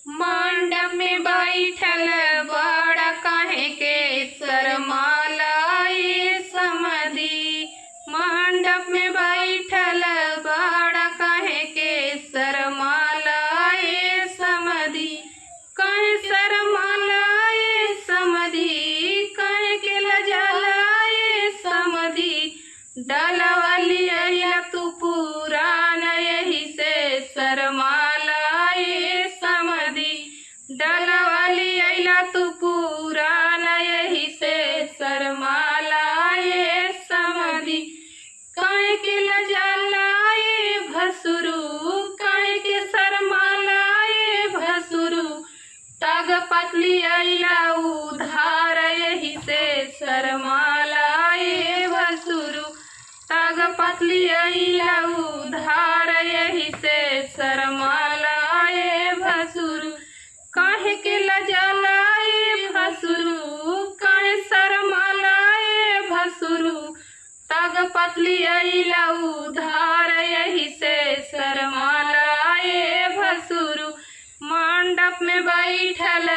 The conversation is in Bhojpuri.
मंडप में बैठल बड़ा काहे के शरमालाए समधी। मंडप में बैठल बड़ा काहे के शरमालाए समधी। काहे शरमालाए समधी, काहे के लजालाए समधी। डलवाली अइला तू पुरान यही से शरमालाए समधी। डलवाली अइला तू पुरान यही से शरमालाए समधी। काहे के लजालाए भसुरु, काहे के शरमालाए भसुरु। तग पतली अइला उधार यही से शरमालाए भसुरु। तग पतली अइला उधार यही से शरमालाए भसुरु। काहे के लजालाए भसुरु, काहे शरमालाए भसुरु। तग पतली अइला उधार यही से शरमालाए भसुरु। मंडप में बैठल